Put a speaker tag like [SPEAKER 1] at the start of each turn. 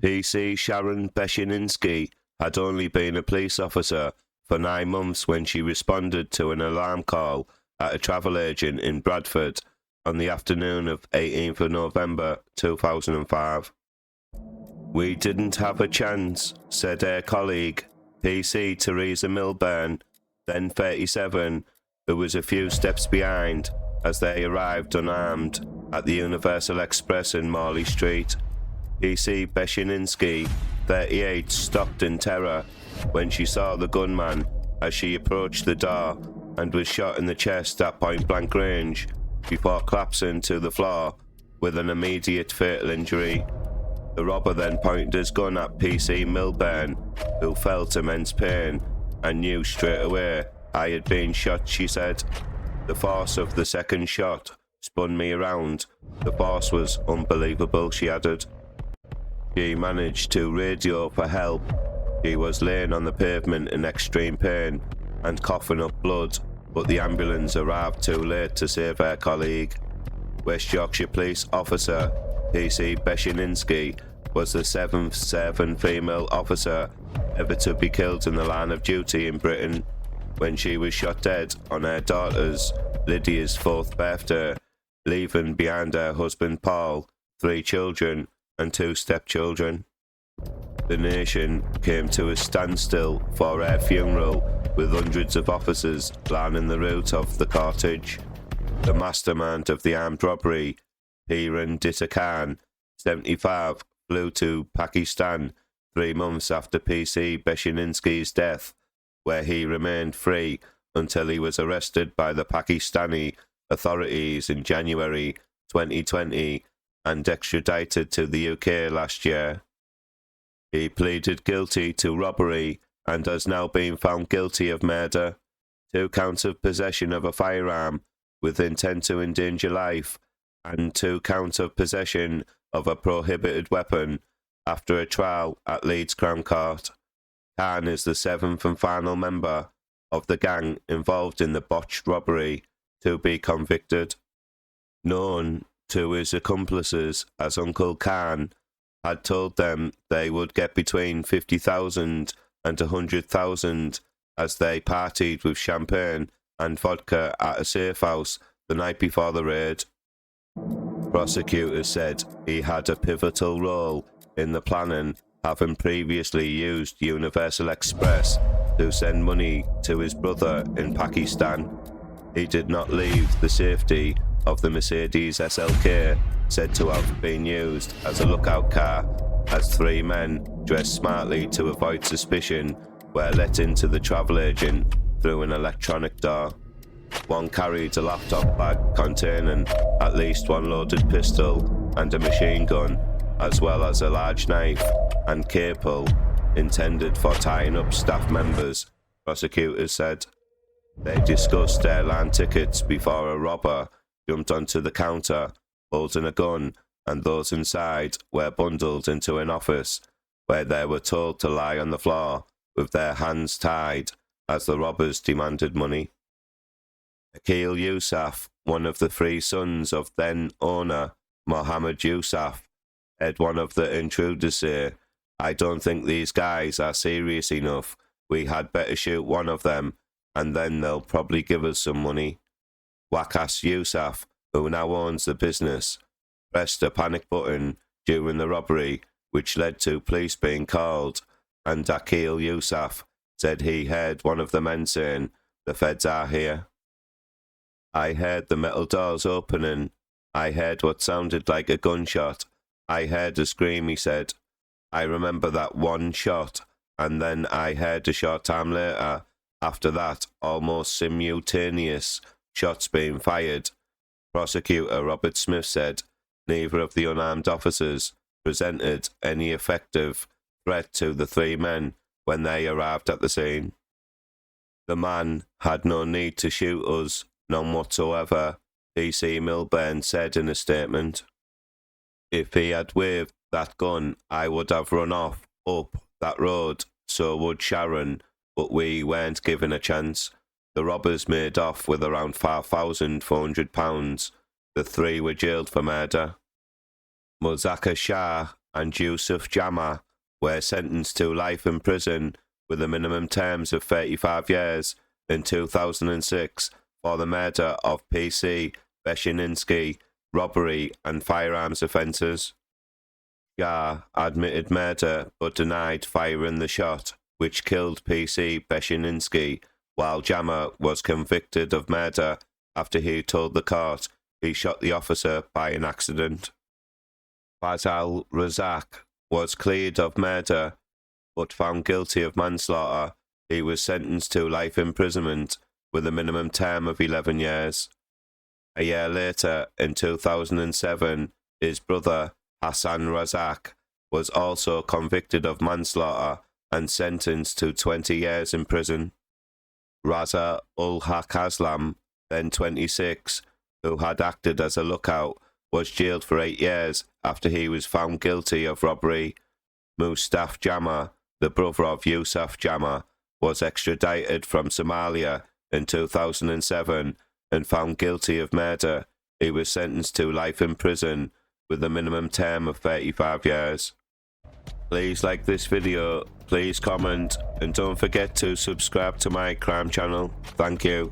[SPEAKER 1] Pc Sharon Beshenivsky had only been a police officer for 9 months when she responded to an alarm call at a travel agent in Bradford on the afternoon of 18th of November 2005. "We didn't have a chance," said her colleague, Pc Theresa Milburn, then 37, who was a few steps behind as they arrived unarmed at the Universal Express in Morley Street. Pc Beshenivsky, 38, stopped in terror when she saw the gunman as she approached the door and was shot in the chest at point-blank range before collapsing to the floor with an immediate fatal injury. The robber then pointed his gun at Pc Milburn, who felt immense pain and knew straight away I had been shot, she said. "The force of the second shot spun me around. The force was unbelievable," she added. She managed to radio for help. She was laying on the pavement in extreme pain and coughing up blood, but the ambulance arrived too late to save her colleague. West Yorkshire Police officer Pc Beshenivsky was the 7th serving female officer ever to be killed in the line of duty in Britain when she was shot dead on her daughter's, Lydia's, 4th birthday, leaving behind her husband Paul, 3 children and 2 stepchildren. The nation came to a standstill for her funeral, with hundreds of officers lining the route of the cortege. The mastermind of the armed robbery, Piran Ditta Khan, 75, flew to Pakistan 3 months after Pc Beshenivsky's death, where he remained free until he was arrested by the Pakistani authorities in January 2020 and extradited to the UK last year. He pleaded guilty to robbery and has now been found guilty of murder, 2 counts of possession of a firearm with intent to endanger life, and 2 counts of possession of a prohibited weapon after a trial at Leeds Crown Court. Khan is the 7th and final member of the gang involved in the botched robbery to be convicted. Known to his accomplices as Uncle Khan, had told them they would get between 50,000 and 100,000 as they partied with champagne and vodka at a safe house the night before the raid. Prosecutors said he had a pivotal role in the planning, having previously used Universal Express to send money to his brother in Pakistan. He did not leave the safety of the Mercedes SLK, said to have been used as a lookout car, as 3 men dressed smartly to avoid suspicion were let into the travel agent through an electronic door. One carried a laptop bag containing at least 1 loaded pistol and a machine gun, as well as a large knife and cable intended for tying up staff members, prosecutors said. They discussed airline tickets before a robber jumped onto the counter, holding a gun, and those inside were bundled into an office where they were told to lie on the floor with their hands tied as the robbers demanded money. Akil Yousaf, one of the 3 sons of then-owner Mohammed Yousaf, heard one of the intruders say, "I don't think these guys are serious enough. We had better shoot one of them, and then they'll probably give us some money." Waqas Yousaf, who now owns the business, pressed a panic button during the robbery, which led to police being called, and Akil Yousaf said he heard one of the men saying, "The feds are here." "I heard the metal doors opening. I heard what sounded like a gunshot. I heard a scream," he said. "I remember that one shot, and then I heard a short time later, after that, almost simultaneous shots being fired." Prosecutor Robert Smith said neither of the unarmed officers presented any effective threat to the 3 men when they arrived at the scene. "The man had no need to shoot us, none whatsoever," Pc Milburn said in a statement. "If he had waved that gun, I would have run off up that road, so would Sharon, but we weren't given a chance. The robbers made off with around £5,400. The 3 were jailed for murder." Muzakkar Shah, and Yusuf Jama were sentenced to life in prison with the minimum terms of 35 years in 2006 for the murder of Pc Beshenivsky, robbery and firearms offences. Shah admitted murder but denied firing the shot which killed Pc Beshenivsky, while Jama was convicted of murder after he told the court he shot the officer by an accident. Fazal Razak was cleared of murder but found guilty of manslaughter. He was sentenced to life imprisonment with a minimum term of 11 years. A year later, in 2007, his brother Hassan Razak was also convicted of manslaughter and sentenced to 20 years in prison. Raza ul Haq Aslam, then 26, who had acted as a lookout, was jailed for 8 years after he was found guilty of robbery. Mustaf Jama, the brother of Yusuf Jama, was extradited from Somalia in 2007 and found guilty of murder. He was sentenced to life in prison with a minimum term of 35 years. Please like this video, please comment, and don't forget to subscribe to my crime channel. Thank you.